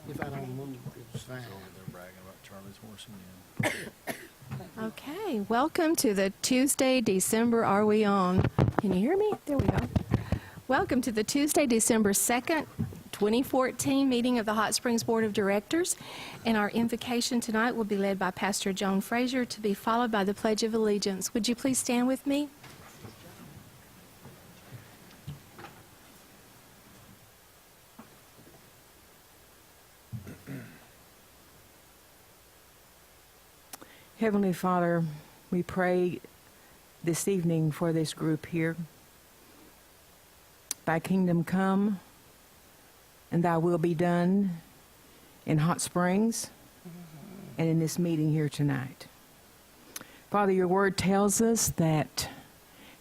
If I don't move, it's fine. They're bragging about Charlie's horse again. Okay, welcome to the Tuesday, December, are we on? Can you hear me? There we go. Welcome to the Tuesday, December 2nd, 2014 meeting of the Hot Springs Board of Directors. And our invocation tonight will be led by Pastor Joan Frazier, to be followed by the Pledge of Allegiance. Would you please stand with me? Heavenly Father, we pray this evening for this group here. Thy kingdom come, and thy will be done in Hot Springs and in this meeting here tonight. Father, your word tells us that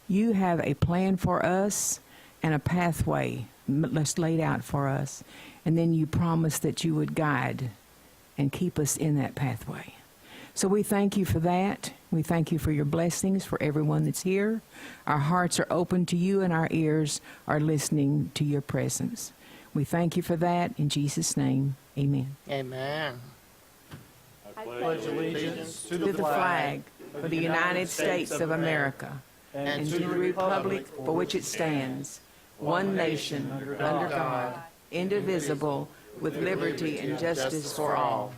you have a plan for us and a pathway laid out for us, and then you promised that you would guide and keep us in that pathway. So we thank you for that. We thank you for your blessings for everyone that's here. Our hearts are open to you and our ears are listening to your presence. We thank you for that. In Jesus' name, amen. Amen. I pledge allegiance To the flag of the United States of America and to the republic for which it stands, one nation, under God, indivisible, with liberty and justice for all.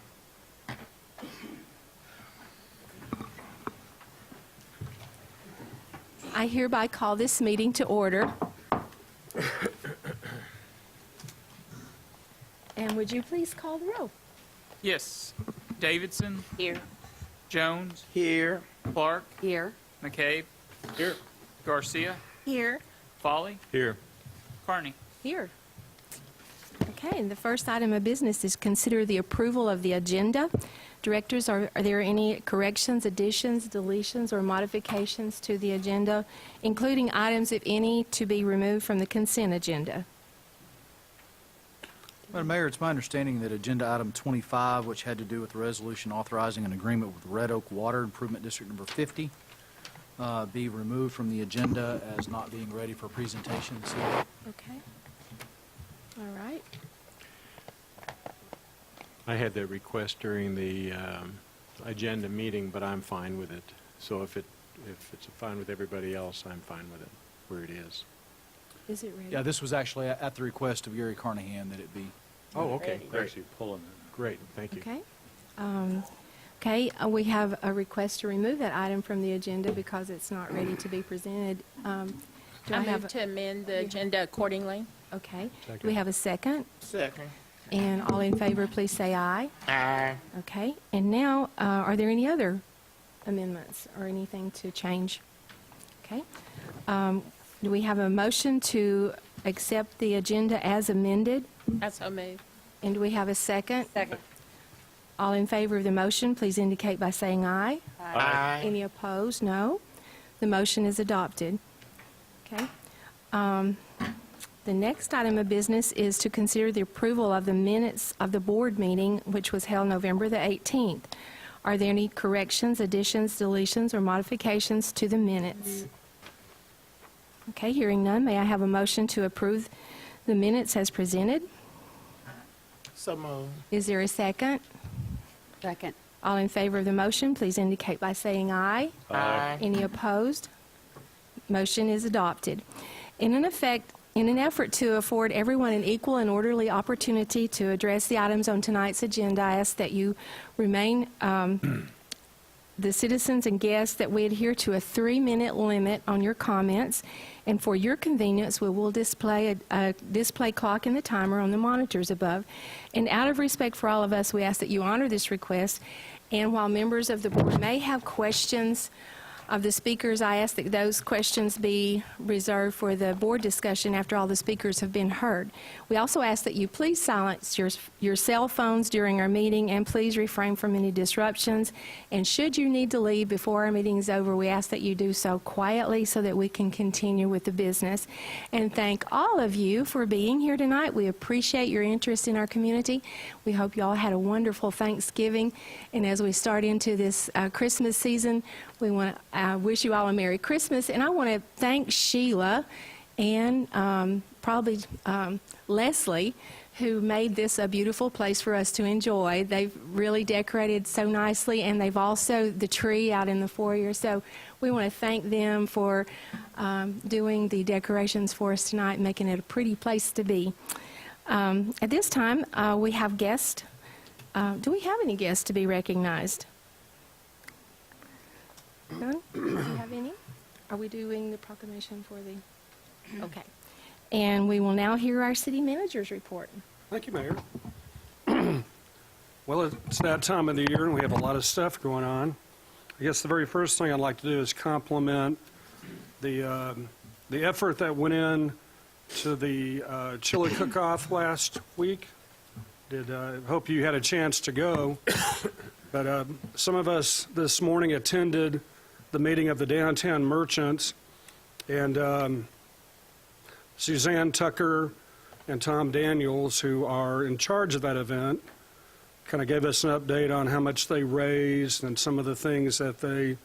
I hereby call this meeting to order. And would you please call the roll? Yes. Davidson. Here. Jones. Here. Clark. Here. McCabe. Here. Garcia. Here. Foley. Here. Carney. Here. Okay, and the first item of business is consider the approval of the agenda. Directors, are there any corrections, additions, deletions, or modifications to the agenda, including items, if any, to be removed from the consent agenda? Madam Mayor, it's my understanding that Agenda Item 25, which had to do with the resolution authorizing an agreement with Red Oak Water Improvement District Number 50, be removed from the agenda as not being ready for presentation this evening. Okay. All right. I had that request during the agenda meeting, but I'm fine with it. So if it's fine with everybody else, I'm fine with it where it is. Is it ready? Yeah, this was actually at the request of Gary Carnahan that it be. Oh, okay, great. Actually pulling it. Great, thank you. Okay. We have a request to remove that item from the agenda because it's not ready to be presented. Do I have move to amend the agenda accordingly. Okay. Second. Do we have a second? Second. And all in favor, please say aye. Aye. Okay. And now, are there any other amendments or anything to change? Okay. Do we have a motion to accept the agenda as amended? I so move. And do we have a second? Second. All in favor of the motion, please indicate by saying aye. Aye. Any opposed? No. The motion is adopted. Okay. The next item of business is to consider the approval of the minutes of the board meeting, which was held November the 18th. Are there any corrections, additions, deletions, or modifications to the minutes? Okay, hearing none, may I have a motion to approve the minutes as presented? So moved. Is there a second? Second. All in favor of the motion, please indicate by saying aye. Aye. Any opposed? Motion is adopted. In an effort to afford everyone an equal and orderly opportunity to address the items on tonight's agenda, I ask that you remain, the citizens and guests, that we adhere to a 3-minute limit on your comments. And for your convenience, we will display a display clock and the timer on the monitors above. And out of respect for all of us, we ask that you honor this request. And while members of the board may have questions of the speakers, I ask that those questions be reserved for the board discussion after all the speakers have been heard. We also ask that you please silence your cell phones during our meeting, and please refrain from any disruptions. And should you need to leave before our meeting is over, we ask that you do so quietly so that we can continue with the business. And thank all of you for being here tonight. We appreciate your interest in our community. We hope you all had a wonderful Thanksgiving. And as we start into this Christmas season, we want to wish you all a Merry Christmas. And I want to thank Sheila and probably Leslie, who made this a beautiful place for us to enjoy. They've really decorated so nicely, and they've also the tree out in the foyer. So we want to thank them for doing the decorations for us tonight and making it a pretty place to be. At this time, we have guests. Do we have any guests to be recognized? None? Do we have any? Are we doing the proclamation for the... Okay. And we will now hear our city manager's report. Thank you, Mayor. Well, it's that time of the year, and we have a lot of stuff going on. I guess the very first thing I'd like to do is compliment the effort that went in to the chili cook-off last week. Hope you had a chance to go. But some of us this morning attended the meeting of the downtown merchants, and Suzanne Tucker and Tom Daniels, who are in charge of that event, kind of gave us an update on how much they raised and some of the things that they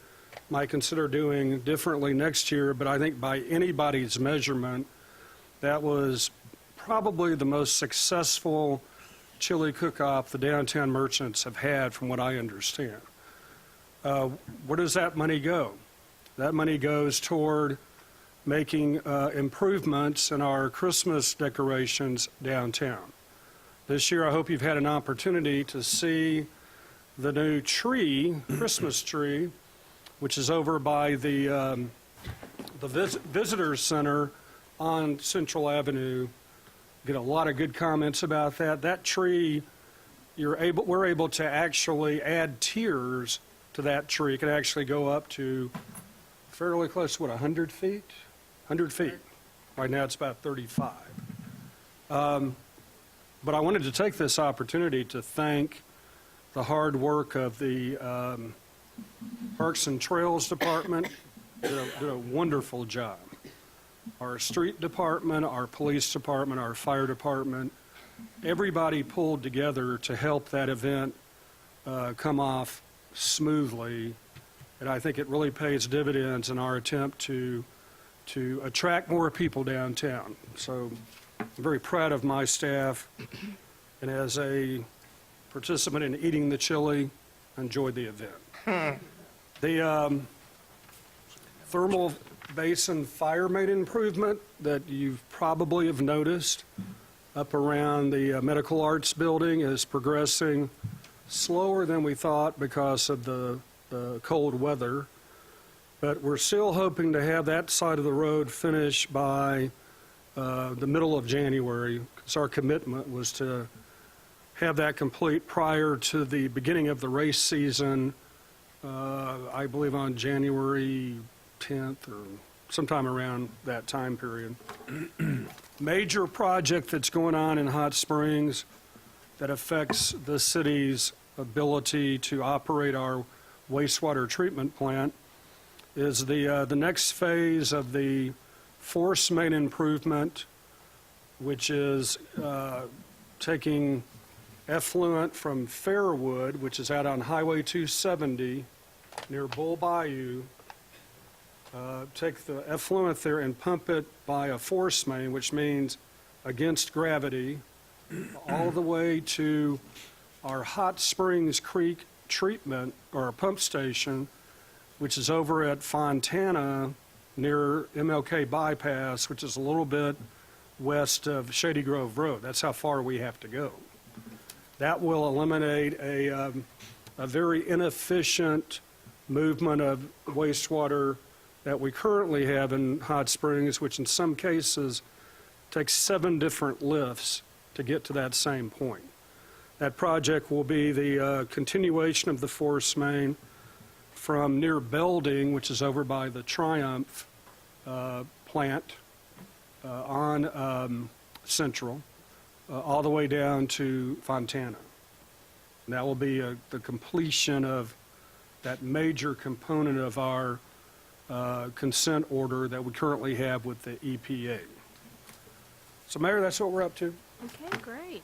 might consider doing differently next year. But I think by anybody's measurement, that was probably the most successful chili cook-off the downtown merchants have had, from what I understand. Where does that money go? That money goes toward making improvements in our Christmas decorations downtown. This year, I hope you've had an opportunity to see the new tree, Christmas tree, which is over by the Visitor Center on Central Avenue. Get a lot of good comments about that. That tree, we're able to actually add tiers to that tree. It can actually go up to fairly close to, 100 feet? 100 feet. Right now it's about 35. But I wanted to take this opportunity to thank the hard work of the Parks and Trails Department. Did a wonderful job. Our street department, our police department, our fire department, everybody pulled together to help that event come off smoothly. And I think it really pays dividends in our attempt to attract more people downtown. So I'm very proud of my staff. And as a participant in eating the chili, enjoyed the event. The thermal basin fire main improvement that you probably have noticed up around the Medical Arts Building is progressing slower than we thought because of the cold weather. But we're still hoping to have that side of the road finished by the middle of January, because our commitment was to have that complete prior to the beginning of the race season, I believe on January 10th or sometime around that time period. Major project that's going on in Hot Springs that affects the city's ability to operate our wastewater treatment plant is the next phase of the force main improvement, which is taking effluent from Fairwood, which is out on Highway 270 near Bull Bayou, take the effluent there and pump it by a force main, which means against gravity, all the way to our Hot Springs Creek treatment or pump station, which is over at Fontana near MLK Bypass, which is a little bit west of Shady Grove Road. That's how far we have to go. That will eliminate a very inefficient movement of wastewater that we currently have in Hot Springs, which in some cases takes 7 different lifts to get to that same point. That project will be the continuation of the force main from near Belding, which is over by the Triumph plant on Central, all the way down to Fontana. And that will be the completion of that major component of our consent order that we currently have with the EPA. So, Mayor, that's what we're up to. Okay, great.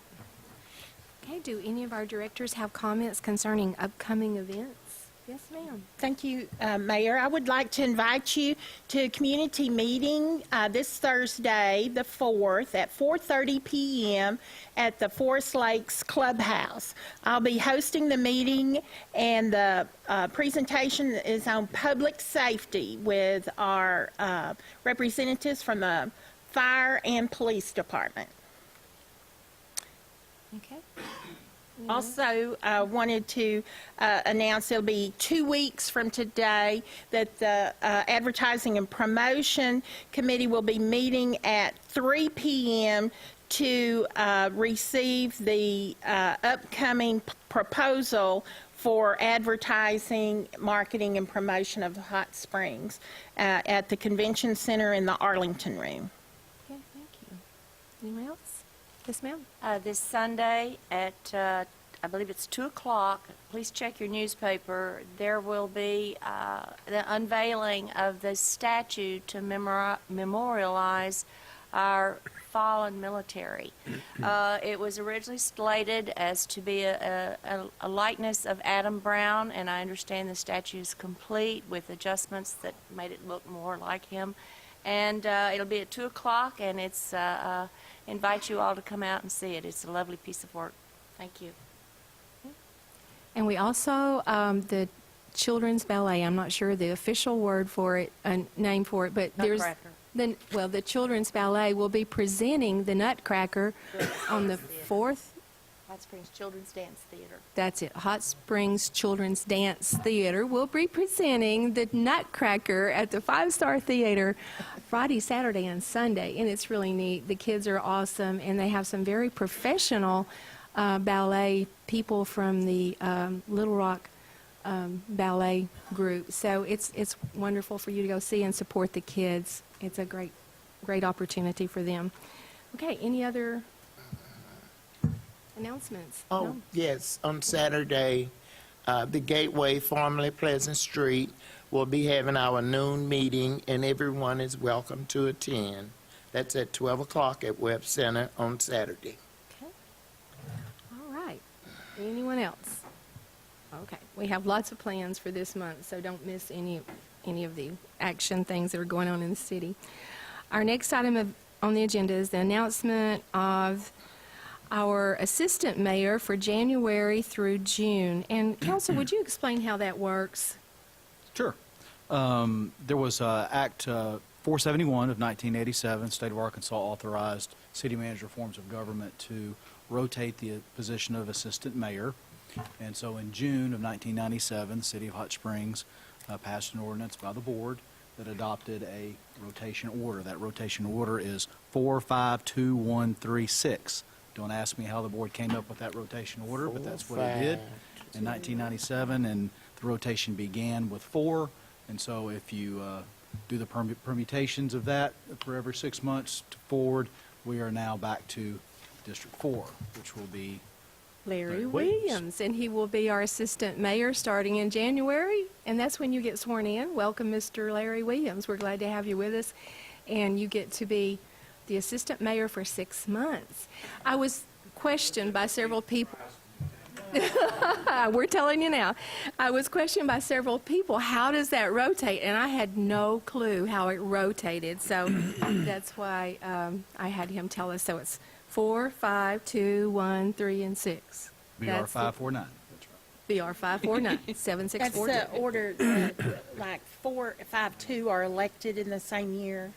Okay, do any of our directors have comments concerning upcoming events? Yes, ma'am. Thank you, Mayor. I would like to invite you to a community meeting this Thursday, the 4th, at 4:30 p.m. at the Forest Lakes Clubhouse. I'll be hosting the meeting, and the presentation is on public safety with our representatives from the fire and police department. Okay. Also, wanted to announce it'll be 2 weeks from today that the Advertising and Promotion Committee will be meeting at 3 p.m. to receive the upcoming proposal for advertising, marketing, and promotion of Hot Springs at the Convention Center in the Arlington Room. Okay, thank you. Anyone else? Yes, ma'am. This Sunday at, I believe it's 2 o'clock, please check your newspaper. There will be the unveiling of the statue to memorialize our fallen military. It was originally slated as to be a likeness of Adam Brown, and I understand the statue is complete with adjustments that made it look more like him. And it'll be at 2 o'clock, and it's invite you all to come out and see it. It's a lovely piece of work. Thank you. And we also, the Children's Ballet, I'm not sure the official word for it, name for it, but there's, Nutcracker. the Children's Ballet will be presenting the Nutcracker on the 4th. Hot Springs Children's Dance Theater. That's it. Hot Springs Children's Dance Theater will be presenting the Nutcracker at the 5-Star Theater Friday, Saturday, and Sunday. And it's really neat. The kids are awesome, and they have some very professional ballet people from the Little Rock ballet group. So it's wonderful for you to go see and support the kids. It's a great opportunity for them. Okay, any other announcements? Oh, No? yes, on Saturday, the Gateway, formerly Pleasant Street, will be having our noon meeting, and everyone is welcome to attend. That's at 12 o'clock at Webb Center on Saturday. Okay. All right. Anyone else? Okay. We have lots of plans for this month, so don't miss any of the action things that are going on in the city. Our next item on the agenda is the announcement of our assistant mayor for January through June. And council, would you explain how that works? Sure. There was Act 471 of 1987, State of Arkansas authorized city manager forms of government to rotate the position of assistant mayor. And so in June of 1997, the city of Hot Springs passed an ordinance by the board that adopted a rotation order. That rotation order is 452136. Don't ask me how the board came up with that rotation order, but that's what it did in 1997, and the rotation began with 4. And so if you do the permutations of that for every 6 months forward, we are now back to District 4, which will be Larry Williams. Williams, and he will be our assistant mayor starting in January, and that's when you get sworn in. Welcome, Mr. Larry Williams. We're glad to have you with us, and you get to be the assistant mayor for 6 months. I was questioned by several people. We're telling you now. I was questioned by several people, how does that rotate? And I had no clue how it rotated, so that's why I had him tell us. So it's 4, 5, 2, 1, 3, and 6. BR That's 549. BR 549 That's 7642. the order that, like 4, 5, 2 are elected in the same year,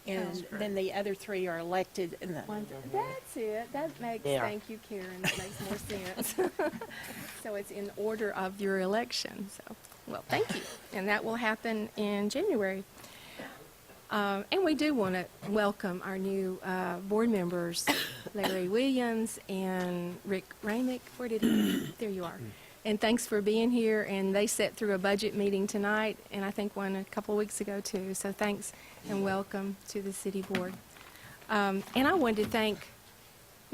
and then the other 3 are elected in the. That's it. That makes, Yeah. thank you, Karen. That makes more sense. So it's in order of your election. So, well, thank you. And that will happen in January. And we do want to welcome our new board members, Larry Williams and Rick Ramick. Where did he? There you are. And thanks for being here. And they sat through a budget meeting tonight, and I think one a couple of weeks ago too. So thanks and welcome to the city board. And I wanted to thank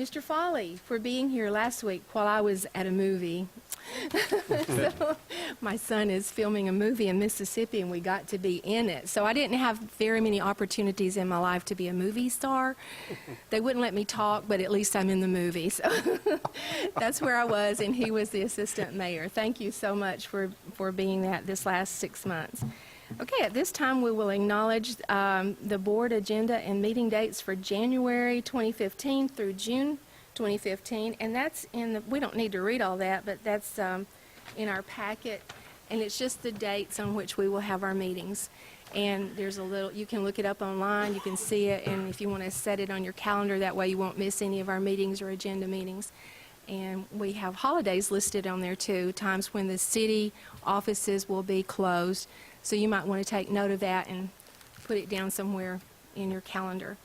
Mr. Foley, for being here last week while I was at a movie. So, my son is filming a movie in Mississippi, and we got to be in it. So I didn't have very many opportunities in my life to be a movie star. They wouldn't let me talk, but at least I'm in the movie. So that's where I was, and he was the assistant mayor. Thank you so much for being that this last 6 months. Okay, at this time, we will acknowledge the board agenda and meeting dates for January 2015 through June 2015, and that's we don't need to read all that, but that's in our packet, and it's just the dates on which we will have our meetings. And there's you can look it up online, you can see it, and if you want to set it on your calendar, that way you won't miss any of our meetings or agenda meetings. And we have holidays listed on there too, times when the city offices will be closed. So you might want to take note of that and put it down somewhere in your calendar.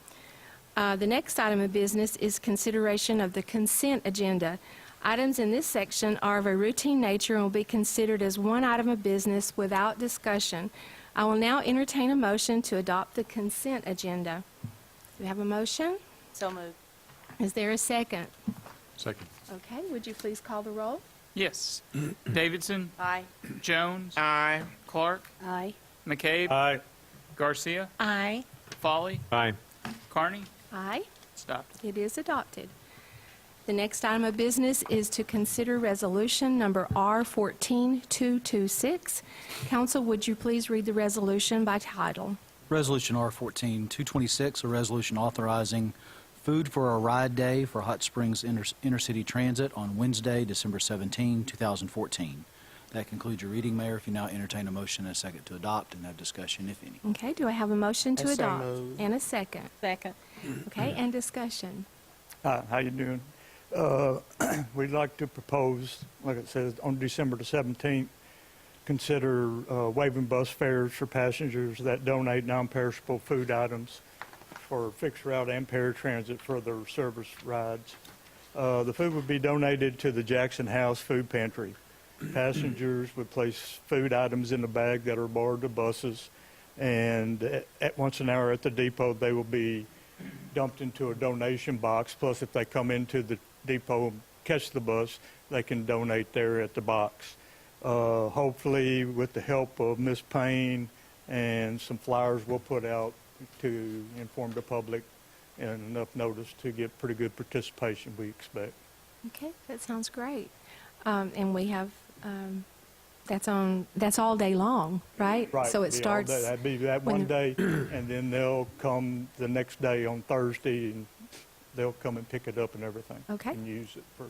The next item of business is consideration of the consent agenda. Items in this section are of a routine nature and will be considered as one item of business without discussion. I will now entertain a motion to adopt the consent agenda. Do we have a motion? So moved. Is there a second? Second. Okay, would you please call the roll? Yes. Davidson, Aye. Jones, Aye. Clark, Aye. McCabe, Aye. Garcia, Aye. Foley, Aye. Carney. Aye. It's adopted. It is adopted. The next item of business is to consider resolution number R14226. Council, would you please read the resolution by title? Resolution R-14-226, a resolution authorizing food for a ride day for Hot Springs Intercity Transit on Wednesday, December 17, 2014. That concludes your reading, Mayor. If you now entertain a motion and a second to adopt and have discussion, if any. Okay, do I have a motion to I so adopt? moved. And a second. Second. Okay, and discussion. Hi, how you doing? We'd like to propose, like it says, on December the 17th, consider waiving bus fares for passengers that donate non-perishable food items for fixed route and paratransit for their service rides. The food would be donated to the Jackson House Food Pantry. Passengers would place food items in a bag that are borrowed to buses, and at once an hour at the depot, they will be dumped into a donation box. Plus, if they come into the depot and catch the bus, they can donate there at the box. Hopefully, with the help of Ms. Payne and some flyers we'll put out to inform the public and enough notice to get pretty good participation, we expect. Okay, that sounds great. And we have, that's all day long, right? Right. So it be all starts. day. That'd be that when one day, and then they'll come the next day on Thursday, and they'll come and pick it up and everything. Okay. And use it for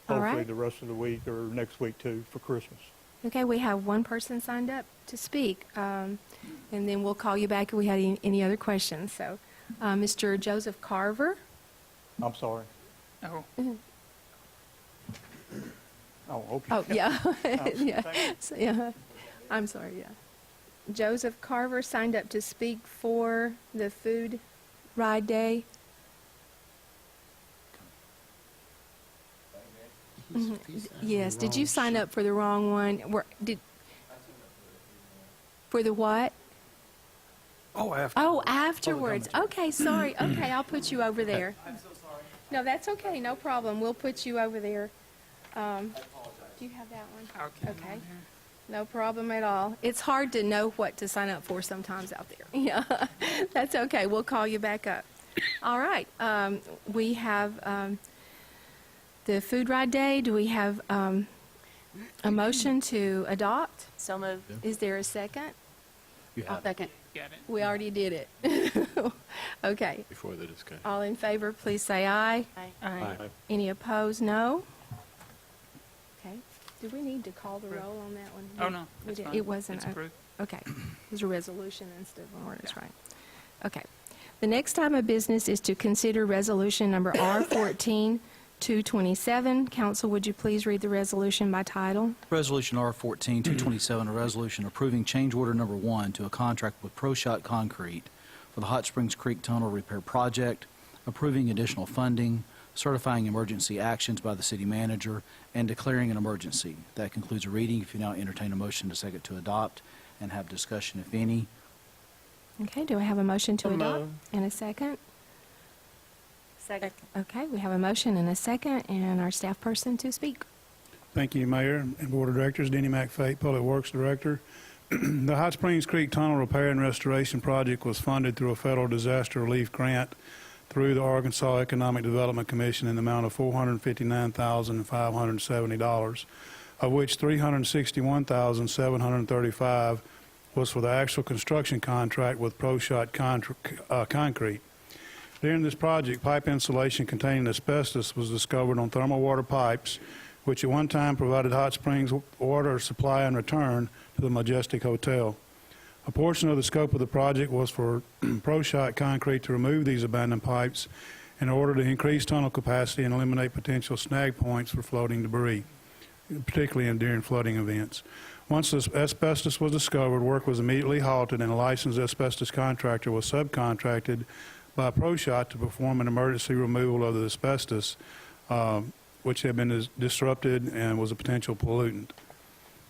All hopefully right. the rest of the week or next week too for Christmas. Okay, we have one person signed up to speak, and then we'll call you back if we had any other questions. So, Mr. Joseph Carver. I'm sorry. Oh, Oh, okay. Oh, yeah. Yeah. Thank you. So, yeah. I'm sorry, yeah. Joseph Carver signed up to speak for the food ride day. Yes, did you sign up for the wrong one? For the what? Oh, after. Oh, afterwards. Okay, sorry. Okay, I'll put you over there. I'm so sorry. No, that's okay. No problem. We'll put you over there. Do you have that one? Okay. No problem at all. It's hard to know what to sign up for sometimes out there. Yeah, that's okay. We'll call you back up. All right. We have the food ride day. Do we have a motion to adopt? So moved. Is there a second? You have it. Second. got it. We already did it. Okay. Before the discussion. All in favor, please say aye. Aye. Aye. Any opposed, no? Okay. Do we need to call the roll on that one? Oh, no, We that's didn't- fine. It wasn't. It's approved. Okay. It was a resolution instead of an ordinance, right? Okay. The next item of business is to consider resolution number R14227. Council, would you please read the resolution by title? Resolution R-14-227, a resolution approving change order number 1 to a contract with ProShot Concrete for the Hot Springs Creek Tunnel Repair Project, approving additional funding, certifying emergency actions by the city manager, and declaring an emergency. That concludes a reading. If you now entertain a motion to second to adopt and have discussion, if any. Okay, do I have a motion to So adopt? moved. And a second? Second. Okay, we have a motion and a second, and our staff person to speak. Thank you, Mayor and Board of Directors. Denny McFate, Public Works Director. The Hot Springs Creek Tunnel Repair and Restoration Project was funded through a federal disaster relief grant through the Arkansas Economic Development Commission in the amount of $459,570, of which $361,735 was for the actual construction contract with ProShot Concrete. During this project, pipe insulation containing asbestos was discovered on thermal water pipes, which at one time provided Hot Springs water supply and return to the Majestic Hotel. A portion of the scope of the project was for ProShot Concrete to remove these abandoned pipes in order to increase tunnel capacity and eliminate potential snag points for floating debris, particularly during flooding events. Once the asbestos was discovered, work was immediately halted and a licensed asbestos contractor was subcontracted by ProShot to perform an emergency removal of the asbestos, which had been disrupted and was a potential pollutant.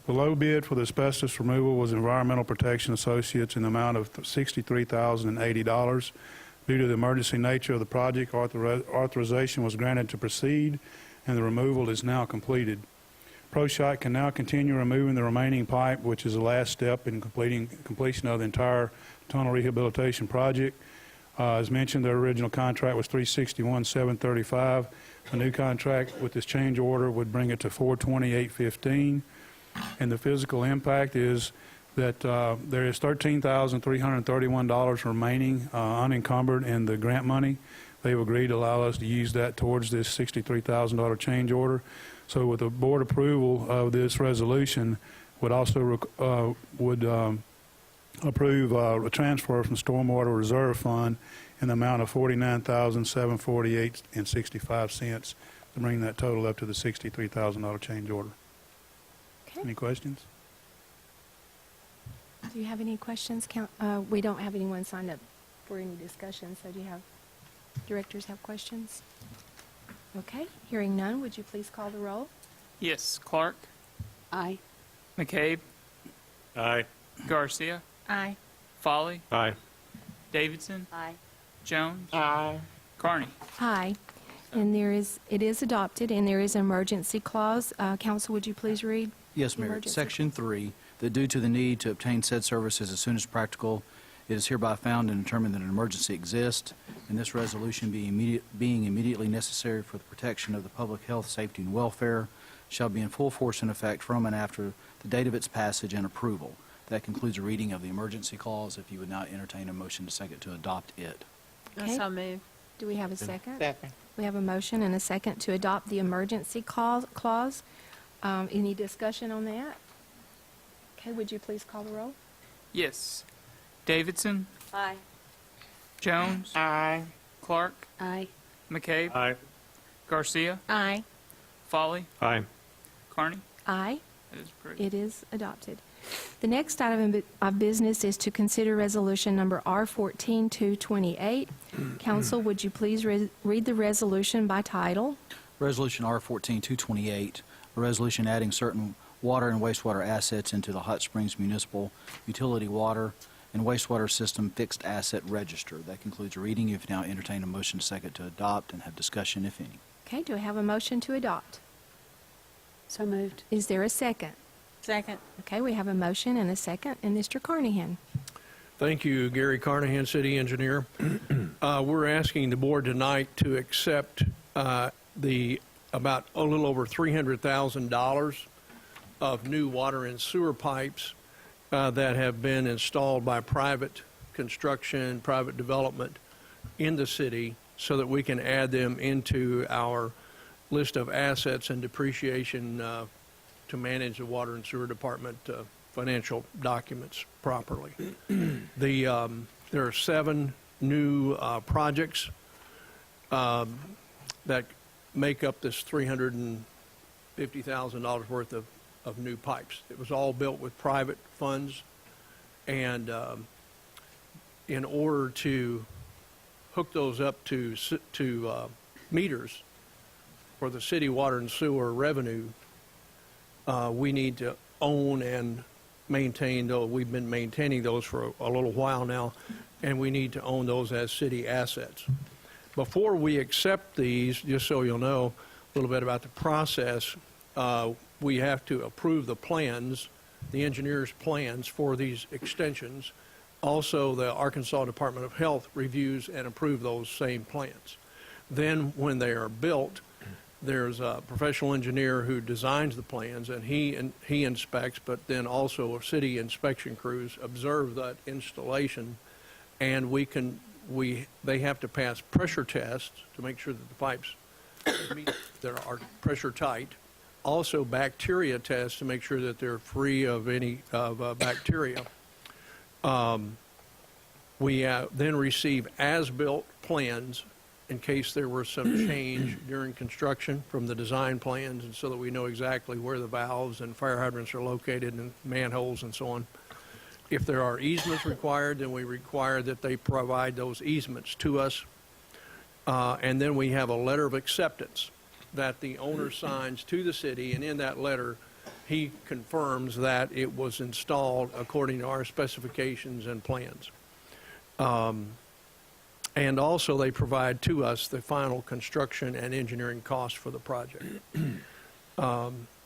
The low bid for the asbestos removal was Environmental Protection Associates in the amount of $63,080. Due to the emergency nature of the project, authorization was granted to proceed, and the removal is now completed. ProShot can now continue removing the remaining pipe, which is the last step in completion of the entire tunnel rehabilitation project. As mentioned, their original contract was $361,735. A new contract with this change order would bring it to $428,15. And the physical impact is that there is $13,331 remaining unencumbered in the grant money. They've agreed to allow us to use that towards this $63,000 change order. So with the board approval of this resolution, would also approve a transfer from Stormwater Reserve Fund in the amount of $49,748.65 to bring that total up to the $63,000 change order. Okay. Any questions? Do you have any questions? We don't have anyone signed up for any discussion, so do you have, directors have questions? Okay, hearing none, would you please call the roll? Yes. Clark, Aye. McCabe, Aye. Garcia, Aye. Folly, Aye. Davidson, Aye. Jones, Aye. Carney. Aye. And it is adopted, and there is an emergency clause. Council, would you please read? Yes, Mayor. Emergency. Section 3, that due to the need to obtain said services as soon as practical, it is hereby found and determined that an emergency exists, and this resolution being immediately necessary for the protection of the public health, safety, and welfare, shall be in full force and effect from and after the date of its passage and approval. That concludes a reading of the emergency clause. If you would now entertain a motion to second to adopt it. Okay. So moved. Do we have a second? Second. We have a motion and a second to adopt the emergency clause. Any discussion on that? Okay, would you please call the roll? Yes. Davidson, Aye. Jones, Aye. Clark, Aye. McCabe, Aye. Garcia, Aye. Folly, Aye. Carney. Aye. That is approved. It is adopted. The next item of business is to consider resolution number R-14-228. Council, would you please read the resolution by title? Resolution R-14-228, a resolution adding certain water and wastewater assets into the Hot Springs Municipal Utility Water and Wastewater System Fixed Asset Register. That concludes a reading. You've now entertained a motion to second to adopt and have discussion, if any. Okay, do I have a motion to adopt? So moved. Is there a second? Second. Okay, we have a motion and a second, and Mr. Carnahan. Thank you, Gary Carnahan, City Engineer. We're asking the board tonight to accept the about a little over $300,000 of new water and sewer pipes that have been installed by private construction, private development in the city so that we can add them into our list of assets and depreciation to manage the water and sewer department financial documents properly. There are 7 new projects that make up this $350,000 worth of new pipes. It was all built with private funds, and in order to hook those up to meters for the city water and sewer revenue, we need to own and maintain those. We've been maintaining those for a little while now, and we need to own those as city assets. Before we accept these, just so you'll know a little bit about the process, we have to approve the plans, the engineer's plans for these extensions. Also, the Arkansas Department of Health reviews and approve those same plans. Then, when they are built, there's a professional engineer who designs the plans, and he inspects, but then also city inspection crews observe that installation, and they have to pass pressure tests to make sure that the pipes that are pressure tight. Also, bacteria tests to make sure that they're free of any bacteria. We then receive as-built plans in case there were some change during construction from the design plans, and so that we know exactly where the valves and fire hydrants are located and manholes and so on. If there are easements required, then we require that they provide those easements to us. And then we have a letter of acceptance that the owner signs to the city, and in that letter, he confirms that it was installed according to our specifications and plans. And also, they provide to us the final construction and engineering costs for the project.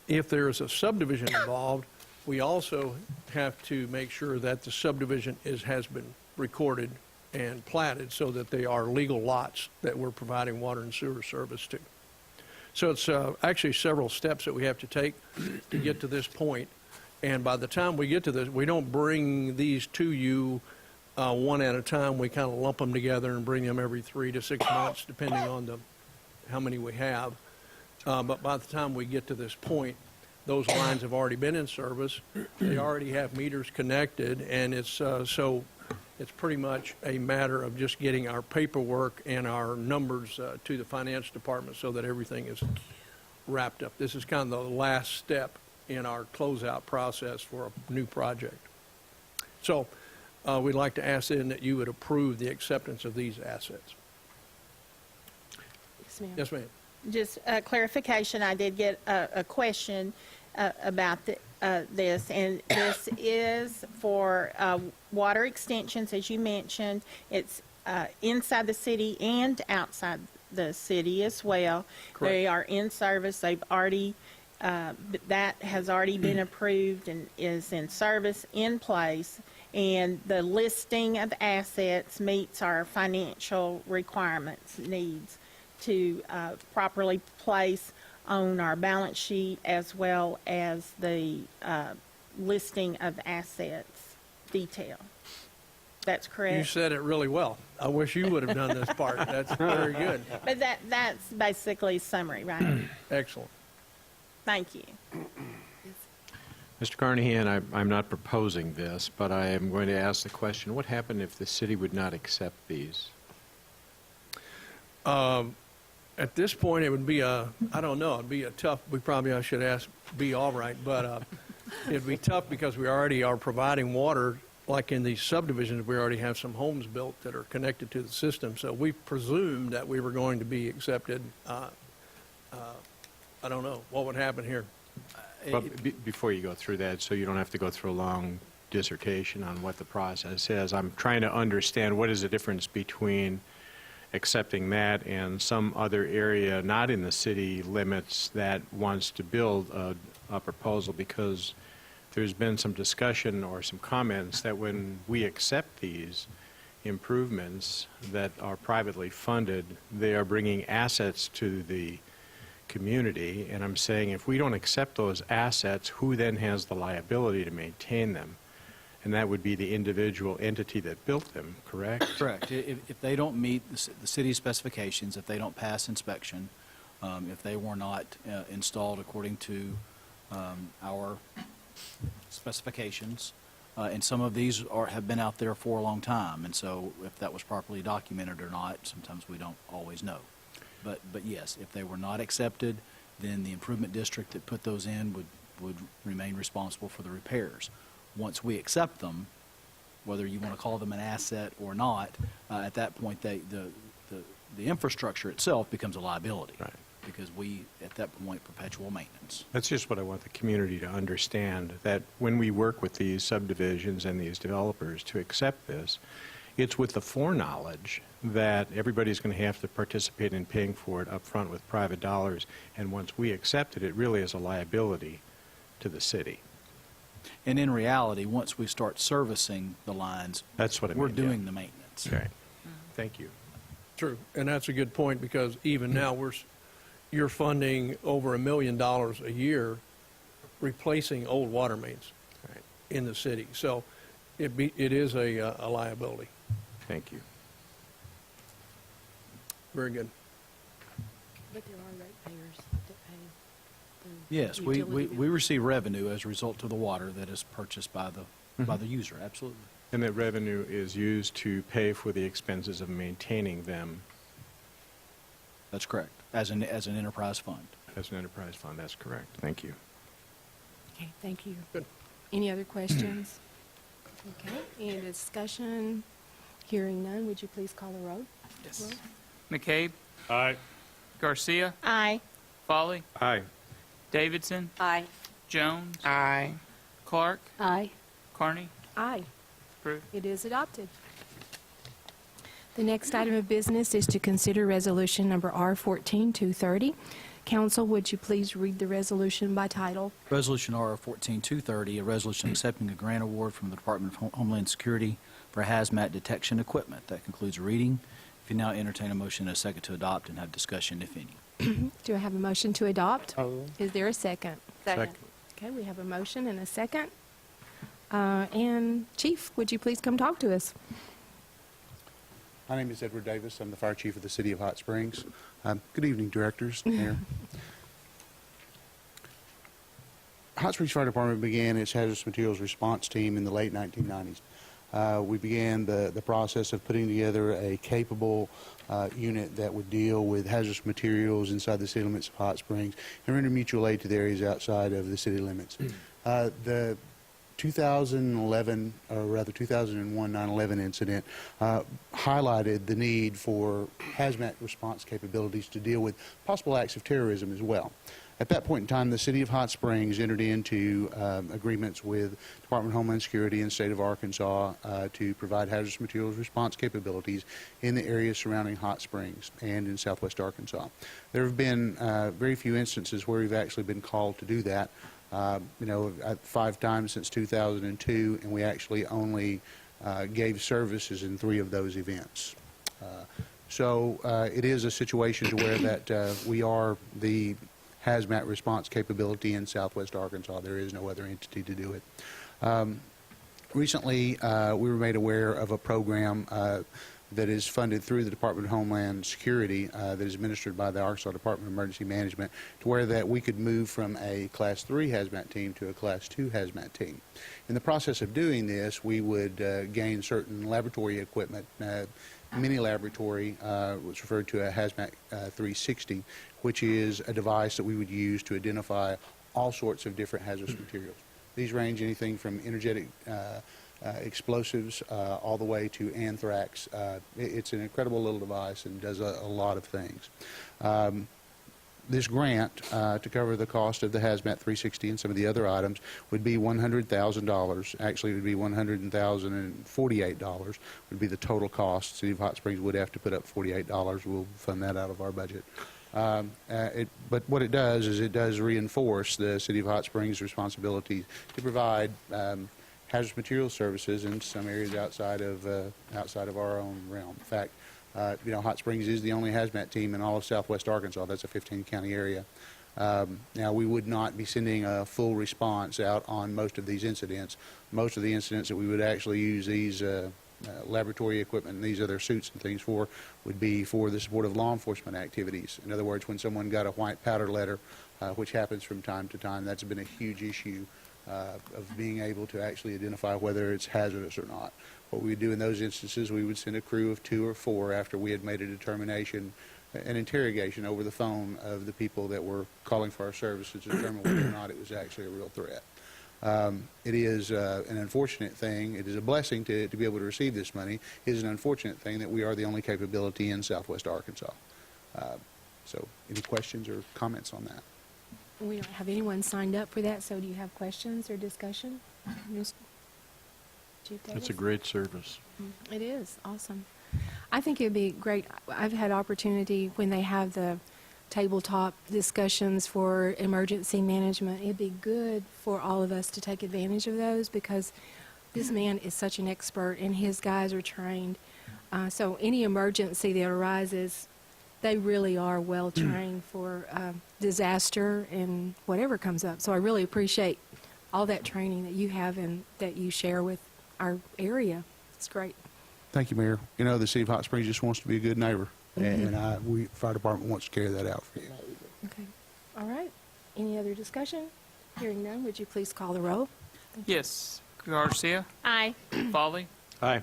If there is a subdivision involved, we also have to make sure that the subdivision has been recorded and platted so that they are legal lots that we're providing water and sewer service to. So it's actually several steps that we have to take to get to this point. And by the time we get to this, we don't bring these to you one at a time. We kind of lump them together and bring them every 3 to 6 months, depending on how many we have. But by the time we get to this point, those lines have already been in service. They already have meters connected, and it's pretty much a matter of just getting our paperwork and our numbers to the finance department so that everything is wrapped up. This is kind of the last step in our closeout process for a new project. So we'd like to ask then that you would approve the acceptance of these assets. Yes, ma'am. Yes, ma'am. Just a clarification, I did get a question about this, and this is for water extensions, as you mentioned. It's inside the city and outside the city as well. Correct. They are in service. They've already, that has already been approved and is in service, in place, and the listing of assets meets our financial requirements, needs to properly place on our balance sheet, as well as the listing of assets detail. That's correct? You said it really well. I wish you would have done this part. That's very good. But that's basically a summary, right? Excellent. Thank you. Mr. Carnahan, I'm not proposing this, but I am going to ask the question, what happened if the city would not accept these? At this point, it would be I don't know, it'd be a tough, I should ask, be all right, but it'd be tough because we already are providing water, like in these subdivisions, we already have some homes built that are connected to the system, so we presumed that we were going to be accepted. I don't know, what would happen here? But before you go through that, so you don't have to go through a long dissertation on what the process is, I'm trying to understand what is the difference between accepting that and some other area not in the city limits that wants to build a proposal, because there's been some discussion or some comments that when we accept these improvements that are privately funded, they are bringing assets to the community, and I'm saying if we don't accept those assets, who then has the liability to maintain them? And that would be the individual entity that built them, correct? Correct. If they don't meet the city's specifications, if they don't pass inspection, if they were not installed according to our specifications, and some of these have been out there for a long time, and so if that was properly documented or not, sometimes we don't always know. But yes, if they were not accepted, then the improvement district that put those in would remain responsible for the repairs. Once we accept them, whether you want to call them an asset or not, at that point, the infrastructure itself becomes a liability. Right. Because we, at that point, perpetual maintenance. That's just what I want the community to understand, that when we work with these subdivisions and these developers to accept this, It's with the foreknowledge that everybody's going to have to participate in paying for it up front with private dollars, and once we accept it, it really is a liability to the city. And in reality, once we start servicing the lines, That's what I mean. we're yeah. doing the maintenance. Right. Thank you. True, and that's a good point, because even now, you're funding over $1 million a year replacing old water mains Right. in the city. So it is a liability. Thank you. Very good. But there are ratepayers that pay Yes, we receive revenue as a result of the water that is purchased by the user, absolutely. And that revenue is used to pay for the expenses of maintaining them That's correct, as an enterprise fund. as an enterprise fund. That's correct. Thank you. Okay, thank you. Good. Any other questions? Okay, any discussion? Hearing none, would you please call the roll? Yes. McCabe, Aye. Garcia, Aye. Folly, Aye. Davidson, Aye. Jones, Aye. Clark, Aye. Carney. Aye. Approved. It is adopted. The next item of business is to consider resolution number R-14-230. Council, would you please read the resolution by title? Resolution R 14230, a resolution accepting a grant award from the Department of Homeland Security for hazmat detection equipment. That concludes reading. If you now entertain a motion and a second to adopt and have discussion, if any. Do I have a motion to adopt? Oh. Is there a second? Second. Okay, we have a motion and a second. And Chief, would you please come talk to us? My name is Edward Davis. I'm the fire chief of the city of Hot Springs. Good evening, directors, mayor. Hot Springs Fire Department began its hazardous materials response team in the late 1990s. We began the process of putting together a capable unit that would deal with hazardous materials inside the city limits of Hot Springs and render mutual aid to the areas outside of the city limits. The 2011, or rather 2001 9/11 incident highlighted the need for hazmat response capabilities to deal with possible acts of terrorism as well. At that point in time, the city of Hot Springs entered into agreements with Department of Homeland Security and the state of Arkansas to provide hazardous materials response capabilities in the areas surrounding Hot Springs and in southwest Arkansas. There have been very few instances where we've actually been called to do that. 5 times since 2002, and we actually only gave services in 3 of those events. So it is a situation to where that we are the hazmat response capability in southwest Arkansas. There is no other entity to do it. Recently, we were made aware of a program that is funded through the Department of Homeland Security that is administered by the Arkansas Department of Emergency Management, to where that we could move from a Class 3 hazmat team to a Class 2 hazmat team. In the process of doing this, we would gain certain laboratory equipment. Mini laboratory was referred to a Hazmat 360, which is a device that we would use to identify all sorts of different hazardous materials. These range anything from energetic explosives all the way to anthrax. It's an incredible little device and does a lot of things. This grant to cover the cost of the Hazmat 360 and some of the other items would be $100,000. Actually, it would be $100,048 would be the total cost. City of Hot Springs would have to put up $48. We'll fund that out of our budget. But what it does is it does reinforce the City of Hot Springs' responsibility to provide hazardous material services in some areas outside of our own realm. In fact, Hot Springs is the only hazmat team in all of southwest Arkansas. That's a 15-county area. Now, we would not be sending a full response out on most of these incidents. Most of the incidents that we would actually use these laboratory equipment and these other suits and things for would be for the support of law enforcement activities. In other words, when someone got a white powder letter, which happens from time to time, that's been a huge issue of being able to actually identify whether it's hazardous or not. What we would do in those instances, we would send a crew of 2 or 4 after we had made a determination, an interrogation over the phone of the people that were calling for our services to determine whether or not it was actually a real threat. It is an unfortunate thing. It is a blessing to be able to receive this money. It is an unfortunate thing that we are the only capability in southwest Arkansas. So any questions or comments on that? We don't have anyone signed up for that, so do you have questions or discussion? Chief It's Davis? a great service. It is, awesome. I think it'd be great, I've had opportunity when they have the tabletop discussions for emergency management, it'd be good for all of us to take advantage of those because this man is such an expert and his guys are trained. So any emergency that arises, they really are well-trained for disaster and whatever comes up. So I really appreciate all that training that you have and that you share with our area. It's great. Thank you, Mayor. You know, the city of Hot Springs just wants to be a good neighbor, and we, fire department wants to carry that out for you. Okay. All right. Any other discussion? Hearing none, would you please call the roll? Yes. Garcia. Aye. Folly. Aye.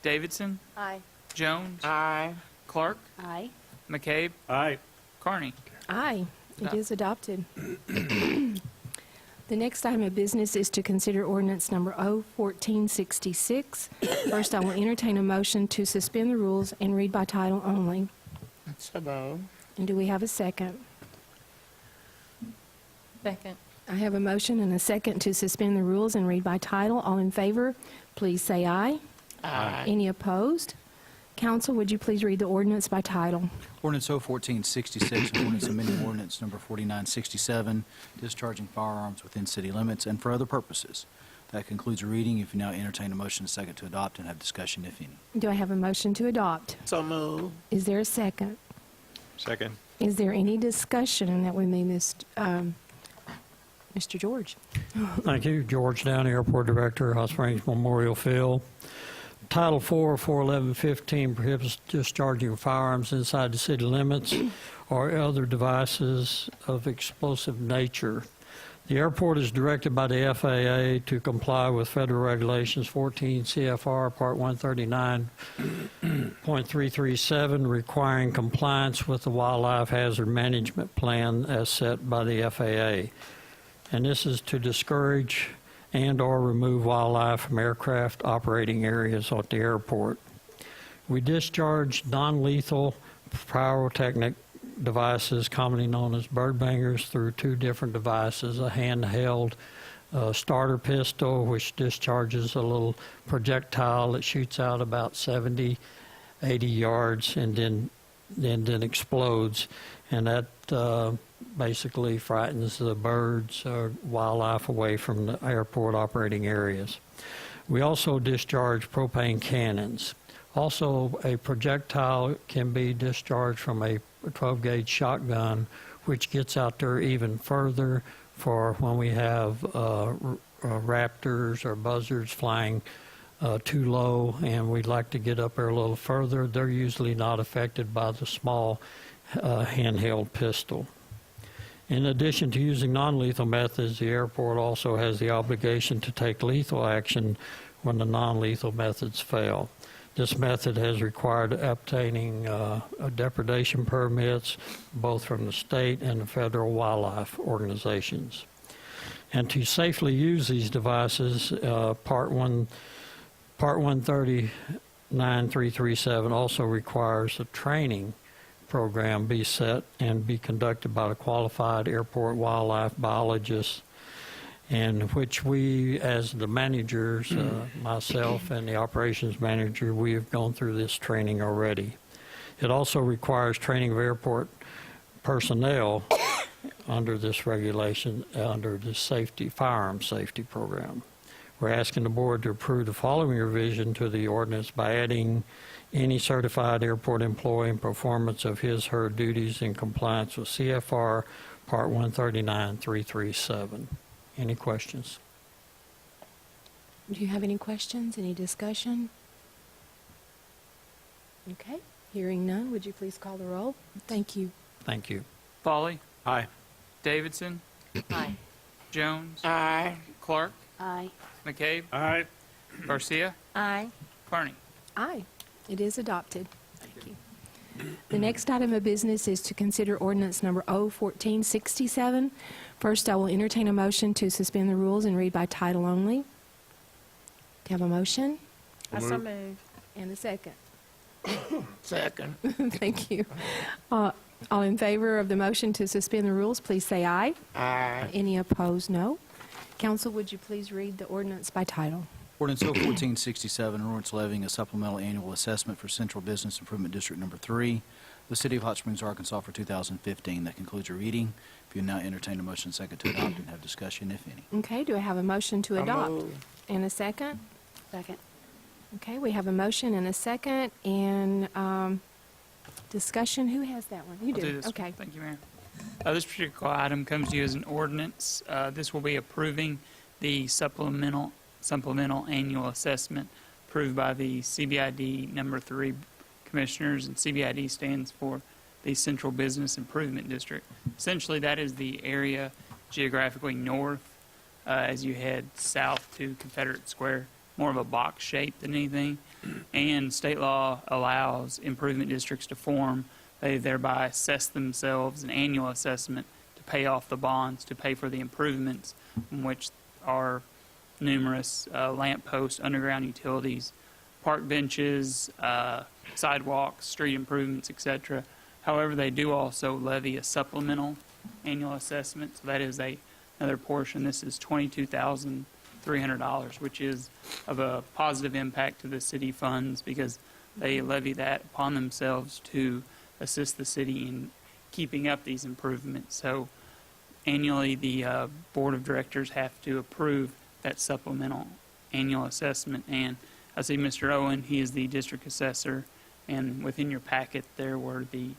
Davidson. Aye. Jones. Aye. Clark. Aye. McCabe. Aye. Carney. Aye. It Adopt. is adopted. The next item of business is to consider ordinance number O-1466. First, I will entertain a motion to suspend the rules and read by title only. So moved. And do we have a second? Second. I have a motion and a second to suspend the rules and read by title. All in favor, please say aye. Aye. Any opposed? Council, would you please read the ordinance by title? Ordinance 01466, an ordinance amending ordinance number 4967, discharging firearms within city limits and for other purposes. That concludes the reading. If you now entertain a motion, a second to adopt and have discussion, if any. Do I have a motion to adopt? So moved. Is there a second? Second. Is there any discussion that we may miss? Mr. George? Thank you. George Downey, Airport Director, Hot Springs Memorial Field. Title 4, 41115 prohibits discharging of firearms inside the city limits or other devices of explosive nature. The airport is directed by the FAA to comply with federal regulations 14 CFR Part 139.337 requiring compliance with the Wildlife Hazard Management Plan as set by the FAA. And this is to discourage and/or remove wildlife from aircraft operating areas at the airport. We discharge non-lethal pyrotechnic devices, commonly known as bird bangers, through two different devices: a handheld starter pistol, which discharges a little projectile that shoots out about 70, 80 yards, and then explodes, and that basically frightens the birds or wildlife away from the airport operating areas. We also discharge propane cannons. Also, a projectile can be discharged from a 12-gauge shotgun, which gets out there even further for when we have raptors or buzzards flying too low, and we'd like to get up there a little further. They're usually not affected by the small handheld pistol. In addition to using non-lethal methods, the airport also has the obligation to take lethal action when the non-lethal methods fail. This method has required obtaining depredation permits, both from the state and the federal wildlife organizations. And to safely use these devices, Part 139.337 also requires a training program be set and be conducted by a qualified airport wildlife biologist, in which we, as the managers, myself and the operations manager, we have gone through this training already. It also requires training of airport personnel under this regulation, under the firearm safety program. We're asking the board to approve the following revision to the ordinance by adding any certified airport employee in performance of his/her duties in compliance with CFR Part 139.337. Any questions? Do you have any questions, any discussion? Okay, hearing none, would you please call the roll? Thank you. Thank you. Folly. Aye. Davidson. Aye. Jones. Aye. Clark. Aye. McCabe. Aye. Garcia. Aye. Carney. Aye, it is adopted. Thank you. The next item of business is to consider ordinance number O-1467. First, I will entertain a motion to suspend the rules and read by title only. Do you have a motion? I so move. And a second. Second. Thank you. All in favor of the motion to suspend the rules, please say aye. Aye. Any opposed, no. Council, would you please read the ordinance by title? Ordinance 01467, an ordinance levying a supplemental annual assessment for Central Business Improvement District Number 3, the City of Hot Springs, Arkansas for 2015. That concludes your reading. If you now entertain a motion second to adopt and have discussion, if any. Okay, do I have a motion to adopt? move. And a second? Second. Okay, we have a motion and a second, and discussion. Who has that one? You I'll do. this. Okay. Thank you, Mayor. This particular item comes to you as an ordinance. This will be approving the supplemental annual assessment approved by the CBID number 3 commissioners, and CBID stands for the Central Business Improvement District. Essentially, that is the area geographically north as you head south to Confederate Square, more of a box shape than anything. And state law allows improvement districts to form. They thereby assess themselves an annual assessment to pay off the bonds, to pay for the improvements, in which are numerous lamp posts, underground utilities, park benches, sidewalks, street improvements, etc. However, they do also levy a supplemental annual assessment, so that is another portion. This is $22,300, which is of a positive impact to the city funds because they levy that upon themselves to assist the city in keeping up these improvements. So annually, the board of directors have to approve that supplemental annual assessment. And I see Mr. Owen, he is the district assessor, and within your packet there were the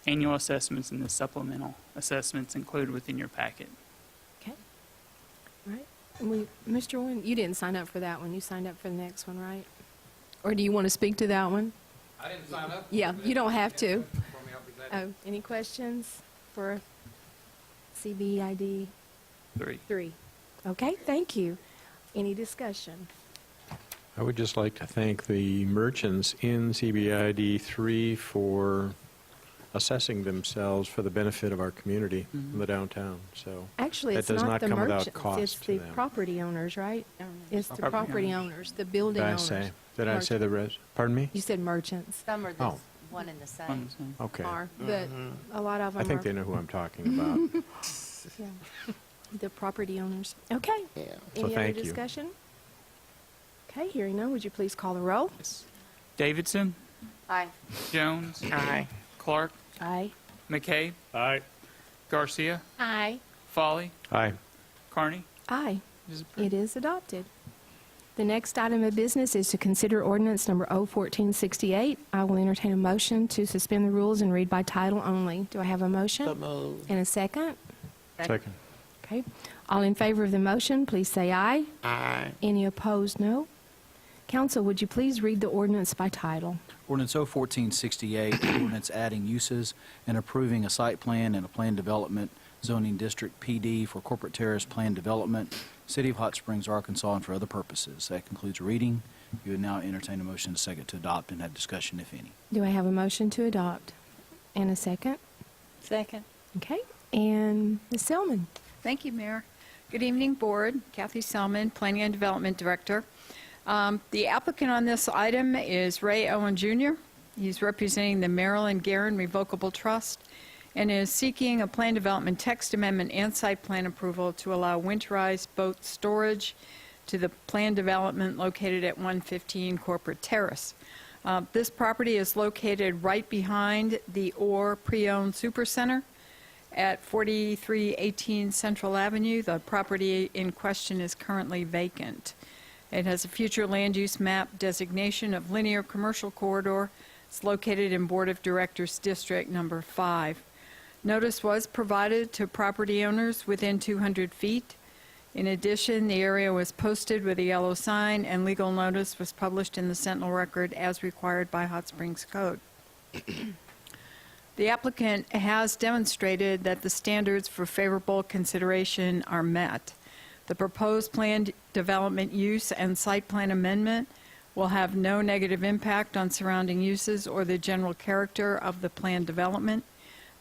annual assessments and the supplemental assessments included within your packet. Okay. All right. And Mr. Owen, you didn't sign up for that one. You signed up for the next one, right? Or do you want to speak to that one? I didn't sign up. Yeah, you don't have to. For me, I'll be glad. Oh, any questions for CBID 3? Okay, thank you. Any discussion? I would just like to thank the merchants in CBID 3 for assessing themselves for the benefit of our community, the downtown. So Actually, that it's does not not the come without merchants, cost it's to the them. property owners, right? It's the Property property owners. owners, the building Did I owners. say? Did I say the res? Pardon me? You said merchants Some are the Oh. one and the same. Funds. Okay. are, but a lot of them I are. think they know who I'm talking about. Yeah. The property owners. Okay. Yeah. So Any other thank you. discussion? Okay, hearing none, would you please call the roll? Davidson, Aye. Jones, Aye. Clark, Aye. McCabe, Aye. Garcia, Aye. Folly, Aye. Carney. Aye. It is approved. It is adopted. The next item of business is to consider ordinance number 01468. I will entertain a motion to suspend the rules and read by title only. Do I have a motion? So moved. And a second? Second. Okay. All in favor of the motion, please say aye. Aye. Any opposed, no. Council, would you please read the ordinance by title? Ordinance 01468, ordinance adding uses and approving a site plan and a planned development zoning district PD for corporate terrace planned development, City of Hot Springs, Arkansas, and for other purposes. That concludes reading. You would now entertain a motion second to adopt and have discussion, if any. Do I have a motion to adopt? And a second? Second. Okay. And Ms. Selman? Thank you, Mayor. Good evening, Board. Kathy Selman, Planning and Development Director. The applicant on this item is Ray Owen Jr. He's representing the Maryland Guerin Revocable Trust and is seeking a plan development text amendment and site plan approval to allow winterized boat storage to the planned development located at 115 Corporate Terrace. This property is located right behind the Orr Pre-Owned Supercenter at 4318 Central Avenue. The property in question is currently vacant. It has a future land use map designation of linear commercial corridor. It's located in Board of Directors District Number 5. Notice was provided to property owners within 200 feet. In addition, the area was posted with a yellow sign, and legal notice was published in the Sentinel Record as required by Hot Springs Code. The applicant has demonstrated that the standards for favorable consideration are met. The proposed planned development use and site plan amendment will have no negative impact on surrounding uses or the general character of the planned development.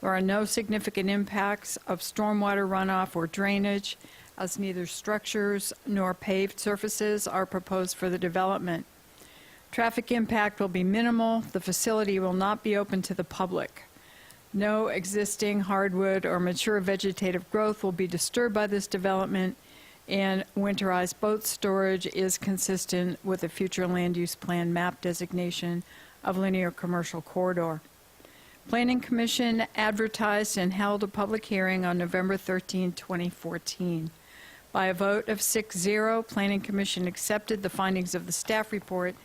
There are no significant impacts of stormwater runoff or drainage, as neither structures nor paved surfaces are proposed for the development. Traffic impact will be minimal. The facility will not be open to the public. No existing hardwood or mature vegetative growth will be disturbed by this development, and winterized boat storage is consistent with the future land use plan map designation of linear commercial corridor. Planning Commission advertised and held a public hearing on November 13, 2014. By a vote of 6-0, Planning Commission accepted the findings of the staff report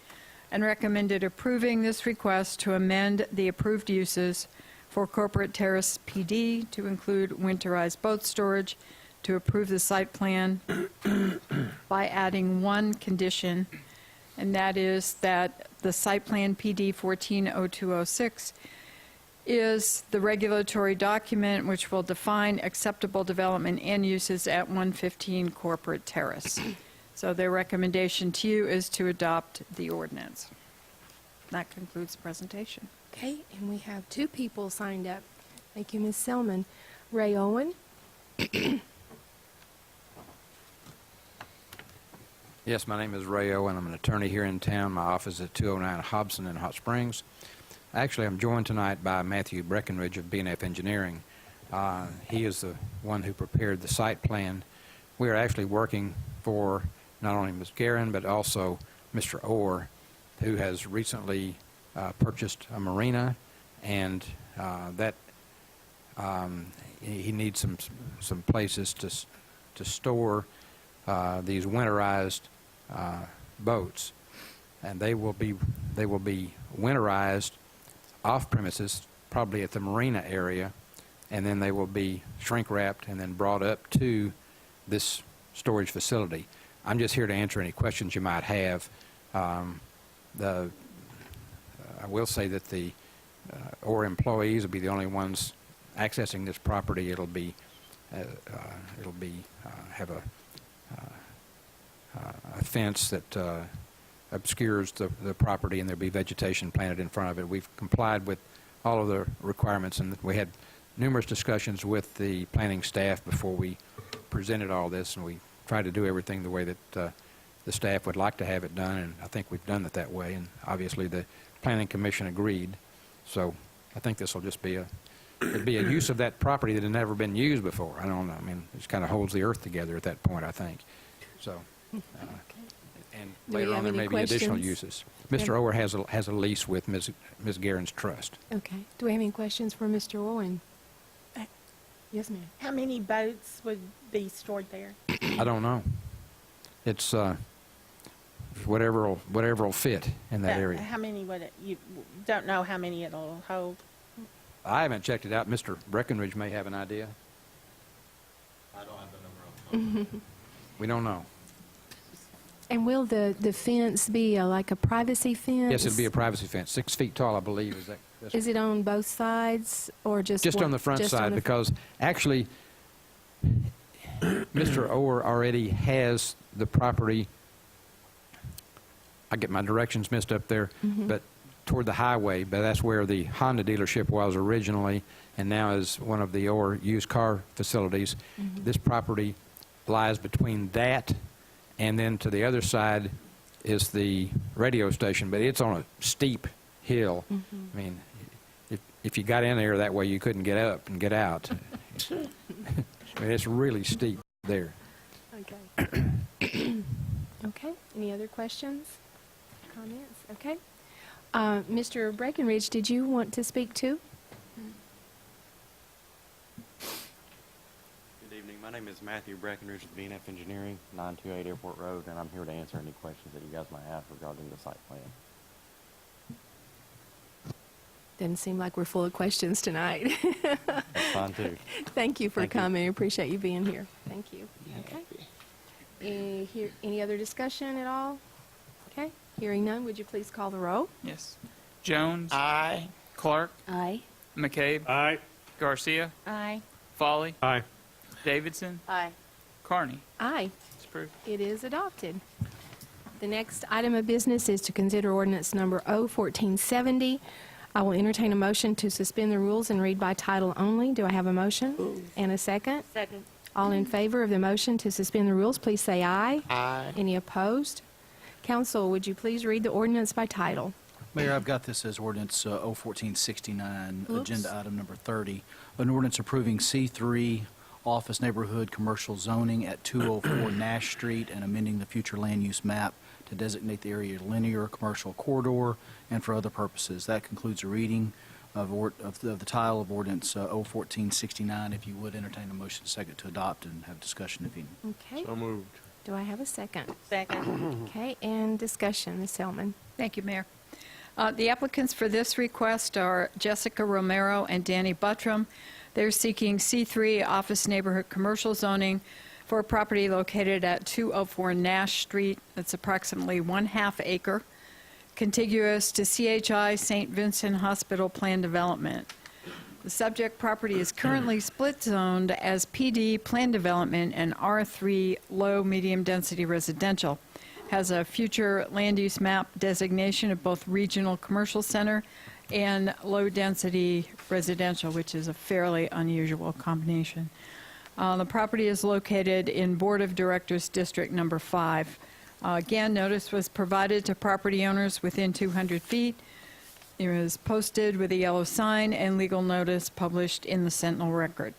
and recommended approving this request to amend the approved uses for Corporate Terrace PD to include winterized boat storage, to approve the site plan by adding one condition, and that is that the site plan PD 140206 is the regulatory document which will define acceptable development and uses at 115 Corporate Terrace. So their recommendation to you is to adopt the ordinance. That concludes the presentation. Okay, and we have two people signed up. Thank you, Ms. Selman. Ray Owen. Yes, my name is Ray Owen. I'm an attorney here in town. My office is at 209 Hobson in Hot Springs. Actually, I'm joined tonight by Matthew Breckenridge of B&F Engineering. He is the one who prepared the site plan. We are actually working for not only Ms. Guerin, but also Mr. Orr, who has recently purchased a marina, and he needs some places to store these winterized boats, and they will be winterized off premises, probably at the marina area, and then they will be shrink wrapped and then brought up to this storage facility. I'm just here to answer any questions you might have. I will say that the Orr employees will be the only ones accessing this property. It'll have a fence that obscures the property, and there'll be vegetation planted in front of it. We've complied with all of the requirements, and we had numerous discussions with the planning staff before we presented all this, and we tried to do everything the way that the staff would like to have it done, and I think we've done it that way, and obviously the Planning Commission agreed. So I think this will just be it'd be a use of that property that had never been used before. I don't know. I mean, it kind of holds the earth together at that point, I think. So, and Do we later have on there any may be additional questions? uses. Mr. Orr has a lease with Ms. Guerin's trust. Okay. Do we have any questions for Mr. Owen? Yes, ma'am. How many boats would be stored there? I don't know. It's whatever will fit in that area. How many would it, you don't know how many it'll hold? I haven't checked it out. Mr. Breckenridge may have an idea. I don't have the number of We don't know. And will the fence be like a privacy fence? Yes, it'll be a privacy fence, 6 feet tall, I believe. Is it on both sides or just Just one? on the front Just on side, the because actually, Mr. Orr already has the property. I get my directions mixed up there, but toward the highway, but that's where the Honda dealership was originally, and now is one of the Orr used car facilities. This property lies between that, and then to the other side is the radio station, but it's on a steep hill. I mean, if you got in there that way, you couldn't get up and get out. I mean, it's really steep there. Okay. Okay. Any other questions, comments? Okay. Mr. Breckenridge, did you want to speak too? Good evening. My name is Matthew Breckenridge with B&F Engineering, 928 Airport Road, and I'm here to answer any questions that you guys might have regarding the site plan. Doesn't seem like we're full of questions tonight. That's fine, too. Thank you for Thank you. coming. Appreciate you being here. Thank you. Okay. Any other discussion at all? Okay. Hearing none, would you please call the roll? Yes. Jones. Aye. Clark. Aye. McCabe. Aye. Garcia. Aye. Folly. Aye. Davidson. Aye. Carney. Aye. It's approved. It is adopted. The next item of business is to consider ordinance number O-1470. I will entertain a motion to suspend the rules and read by title only. Do I have a motion? And a second? Second. All in favor of the motion to suspend the rules, please say aye. Aye. Any opposed? Council, would you please read the ordinance by title? Mayor, I've got this as ordinance O-1469, Oops. agenda item number 30, an ordinance approving C3 office neighborhood commercial zoning at 204 Nash Street and amending the future land use map to designate the area linear commercial corridor and for other purposes. That concludes the reading of the title of ordinance 01469. If you would entertain a motion second to adopt and have discussion if any. Okay. So moved. Do I have a second? Second. Okay, and discussion, Ms. Hellman. Thank you, Mayor. The applicants for this request are Jessica Romero and Danny Buttram. They're seeking C3 office neighborhood commercial zoning for a property located at 204 Nash Street. That's approximately 1/2 acre, contiguous to CHI St. Vincent Hospital Plan Development. The subject property is currently split zoned as PD Plan Development and R3 Low Medium Density Residential. Has a future land use map designation of both regional commercial center and low density residential, which is a fairly unusual combination. The property is located in Board of Directors District Number 5. Again, notice was provided to property owners within 200 feet. It was posted with a yellow sign and legal notice published in the Sentinel Record.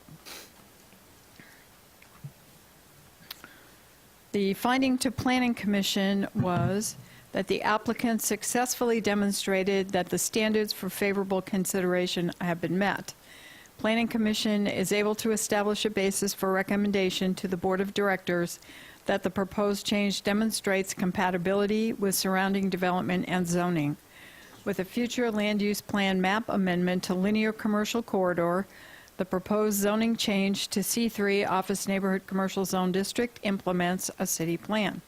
The finding to Planning Commission was that the applicant successfully demonstrated that the standards for favorable consideration have been met. Planning Commission is able to establish a basis for recommendation to the Board of Directors that the proposed change demonstrates compatibility with surrounding development and zoning. With a future land use plan map amendment to linear commercial corridor, the proposed zoning change to C3 Office Neighborhood Commercial Zone District implements a city plan.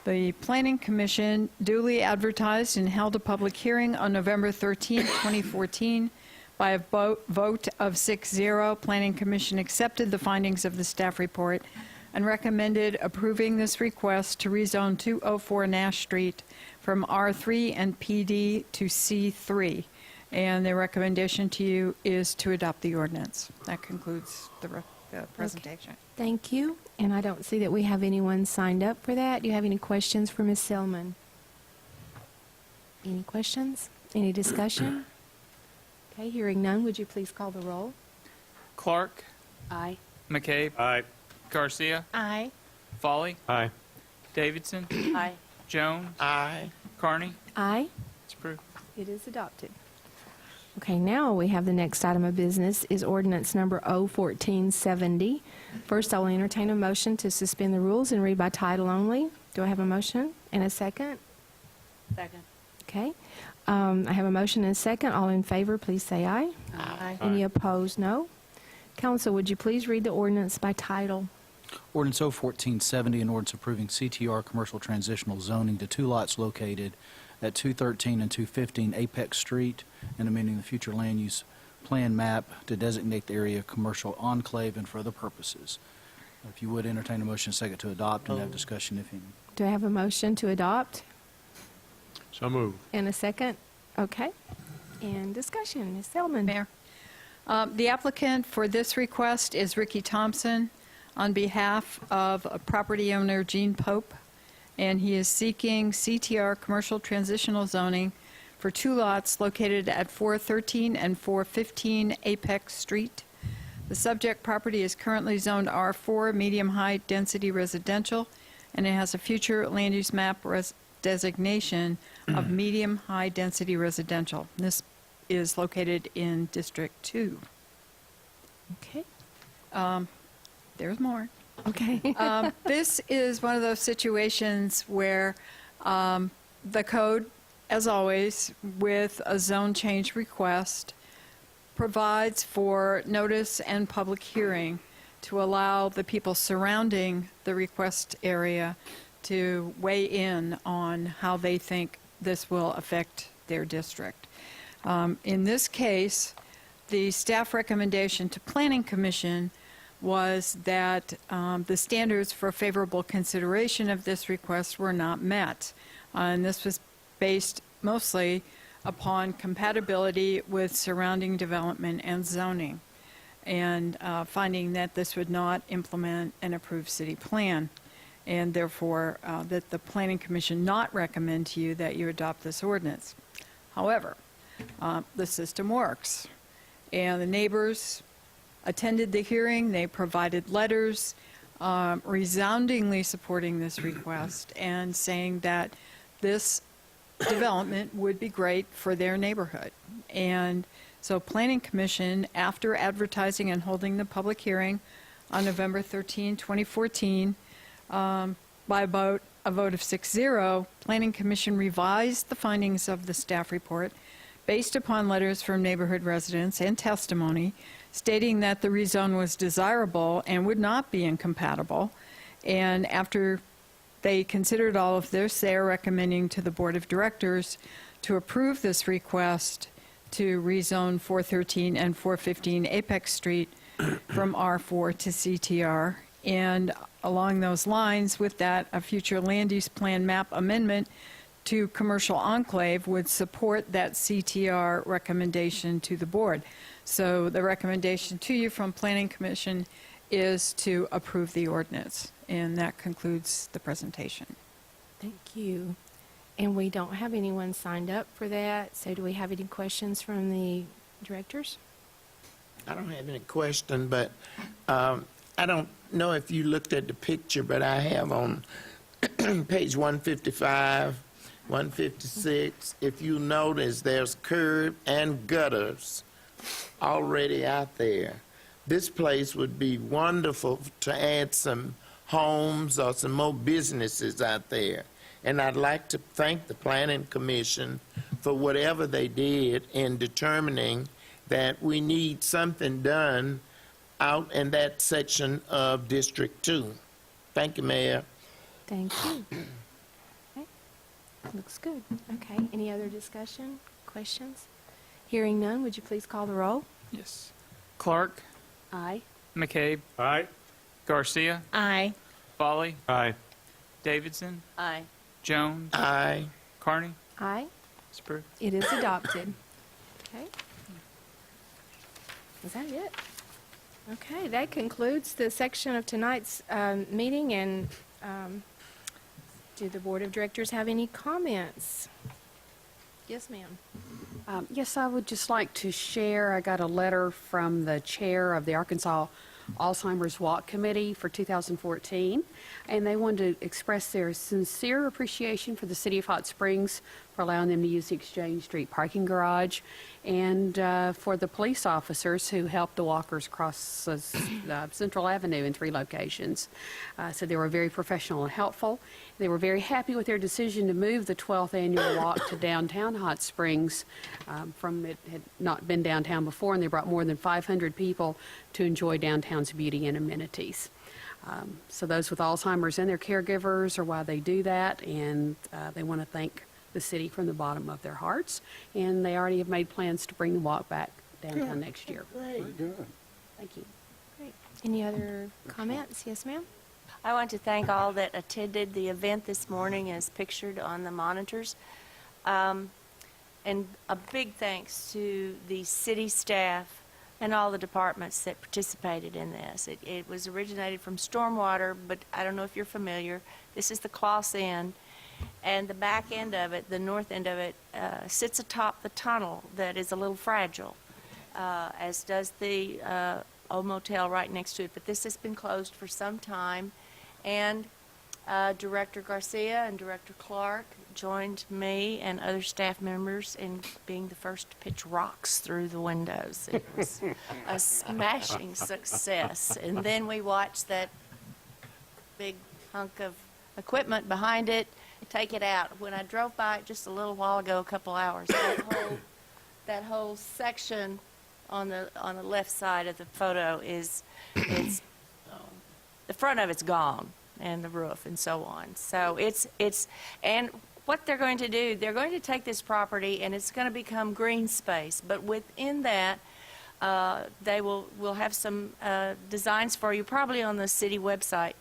The Planning Commission duly advertised and held a public hearing on November 13, 2014. By a vote of 6-0, Planning Commission accepted the findings of the staff report and recommended approving this request to rezone 204 Nash Street from R3 and PD to C3. And the recommendation to you is to adopt the ordinance. That concludes the presentation. Thank you. And I don't see that we have anyone signed up for that. Do you have any questions for Ms. Selman? Any questions? Any discussion? Okay, hearing none, would you please call the roll? Clark, Aye. McCabe, Aye. Garcia, Aye. Folly, Aye. Davidson, Aye. Jones, Aye. Carney. Aye. It's approved. It is adopted. Okay, now we have the next item of business is ordinance number 01470. First, I will entertain a motion to suspend the rules and read by title only. Do I have a motion and a second? Second. Okay. I have a motion and a second. All in favor, please say aye. Aye. Any opposed, no. Council, would you please read the ordinance by title? Ordinance 01470, an ordinance approving CTR commercial transitional zoning to two lots located at 213 and 215 Apex Street and amending the future land use plan map to designate the area commercial enclave and for other purposes. If you would entertain a motion second to adopt and have discussion if any. Do I have a motion to adopt So moved. and a second? Okay. And discussion, Ms. Selman. Mayor. The applicant for this request is Ricky Thompson on behalf of a property owner Gene Pope, and he is seeking CTR commercial transitional zoning for two lots located at 413 and 415 Apex Street. The subject property is currently zoned R4 medium-high density residential, and it has a future land use map designation of medium-high density residential. This is located in District 2. Okay. There's more. Okay. This is one of those situations where the code, as always, with a zone change request, provides for notice and public hearing to allow the people surrounding the request area to weigh in on how they think this will affect their district. In this case, the staff recommendation to Planning Commission was that the standards for favorable consideration of this request were not met. And this was based mostly upon compatibility with surrounding development and zoning, and finding that this would not implement an approved city plan, and therefore that the Planning Commission not recommend to you that you adopt this ordinance. However, the system works, and the neighbors attended the hearing. They provided letters resoundingly supporting this request and saying that this development would be great for their neighborhood. And so Planning Commission, after advertising and holding the public hearing on November 13, 2014, by a vote of 6-0, Planning Commission revised the findings of the staff report based upon letters from neighborhood residents and testimony stating that the rezone was desirable and would not be incompatible. And after they considered all of this, they are recommending to the Board of Directors to approve this request to rezone 413 and 415 Apex Street from R4 to CTR. And along those lines, with that, a future land use plan map amendment to commercial enclave would support that CTR recommendation to the board. So the recommendation to you from Planning Commission is to approve the ordinance. And that concludes the presentation. Thank you. And we don't have anyone signed up for that, so do we have any questions from the directors? I don't have any question, but I don't know if you looked at the picture, but I have on page 155, 156, if you notice, there's curb and gutters already out there. This place would be wonderful to add some homes or some more businesses out there. And I'd like to thank the Planning Commission for whatever they did in determining that we need something done out in that section of District 2. Thank you, Mayor. Thank you. Okay. Looks good. Okay, any other discussion, questions? Hearing none, would you please call the roll? Yes. Clark, Aye. McCabe, Aye. Garcia, Aye. Folly, Aye. Davidson, Aye. Jones, Aye. Carney. Aye. It's approved. It is adopted. Okay. Is that it? Okay, that concludes the section of tonight's meeting, and do the Board of Directors have any comments? Yes, ma'am. Yes, I would just like to share, I got a letter from the chair of the Arkansas Alzheimer's Walk Committee for 2014, and they wanted to express their sincere appreciation for the City of Hot Springs for allowing them to use the Exchange Street parking garage, and for the police officers who helped the walkers cross Central Avenue in 3 locations. So they were very professional and helpful. They were very happy with their decision to move the 12th annual walk to downtown Hot Springs from it had not been downtown before, and they brought more than 500 people to enjoy downtown's beauty and amenities. So those with Alzheimer's and their caregivers are why they do that, and they want to thank the city from the bottom of their hearts, and they already have made plans to bring the walk back downtown next year. Great. Good. Thank you. Great. Any other comments? Yes, ma'am? I want to thank all that attended the event this morning as pictured on the monitors. And a big thanks to the city staff and all the departments that participated in this. It was originated from Stormwater, but I don't know if you're familiar. This is the Kloss end, and the back end of it, the north end of it, sits atop the tunnel that is a little fragile, as does the old motel right next to it. But this has been closed for some time, and Director Garcia and Director Clark joined me and other staff members in being the first to pitch rocks through the windows. It was a smashing success. And then we watched that big hunk of equipment behind it take it out. When I drove by it just a little while ago, a couple hours, that whole section on the left side of the photo is the front of it's gone, and the roof and so on. So and what they're going to do, they're going to take this property and it's going to become green space, but within that we'll have some designs for you, probably on the city website.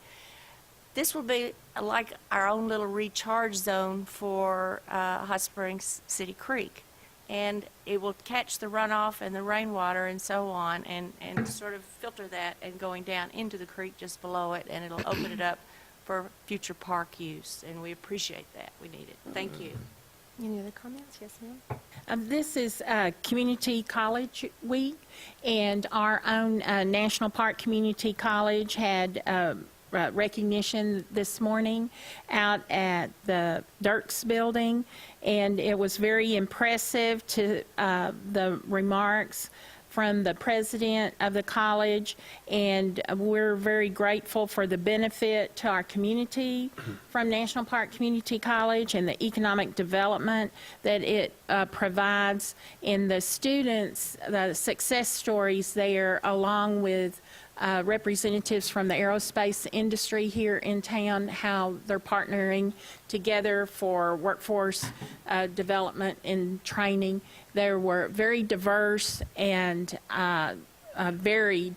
This will be like our own little recharge zone for Hot Springs City Creek, and it will catch the runoff and the rainwater and so on, and sort of filter that and going down into the creek just below it, and it'll open it up for future park use, and we appreciate that. We need it. Thank you. Any other comments? Yes, ma'am. This is Community College Week, and our own National Park Community College had recognition this morning out at the Dirks Building, and it was very impressive to the remarks from the president of the college, and we're very grateful for the benefit to our community from National Park Community College and the economic development that it provides in the students, the success stories there, along with representatives from the aerospace industry here in town, how they're partnering together for workforce development and training. There were very diverse and varied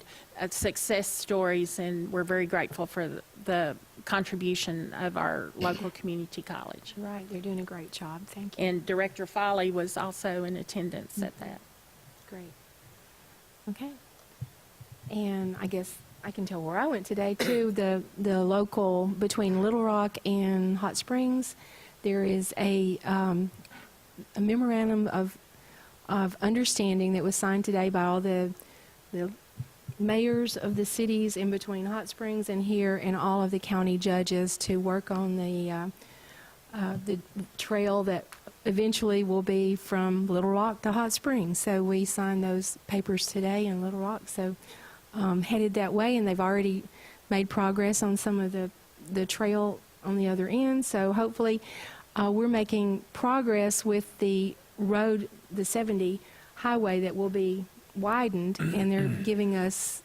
success stories, and we're very grateful for the contribution of our local community college. Right, they're doing a great job. Thank you. And Director Foley was also in attendance at that. Great. Okay. And I guess I can tell where I went today, too. The local, between Little Rock and Hot Springs, there is a memorandum of understanding that was signed today by all the mayors of the cities in between Hot Springs and here, and all of the county judges to work on the trail that eventually will be from Little Rock to Hot Springs. So we signed those papers today in Little Rock, so headed that way, and they've already made progress on some of the trail on the other end. So hopefully we're making progress with the road, the 70 highway that will be widened, and they're giving us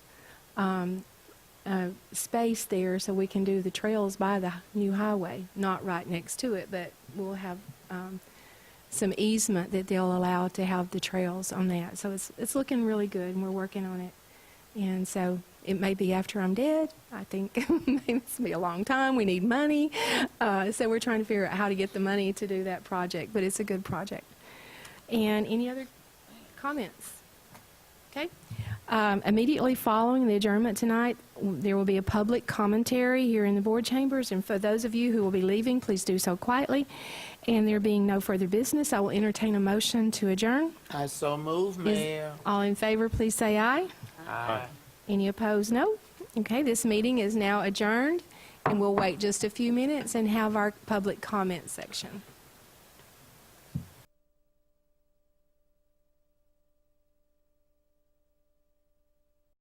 space there so we can do the trails by the new highway, not right next to it, but we'll have some easement that they'll allow to have the trails on that. So it's looking really good, and we're working on it. And so it may be after I'm dead. I think it's be a long time. We need money. So we're trying to figure out how to get the money to do that project, but it's a good project. And any other comments? Okay. Immediately following the adjournment tonight, there will be a public commentary here in the board chambers. And for those of you who will be leaving, please do so quietly. And there being no further business, I will entertain a motion to adjourn. I so move, Mayor. All in favor, please say aye. Aye. Any opposed, no? Okay, this meeting is now adjourned, and we'll wait just a few minutes and have our public comment section.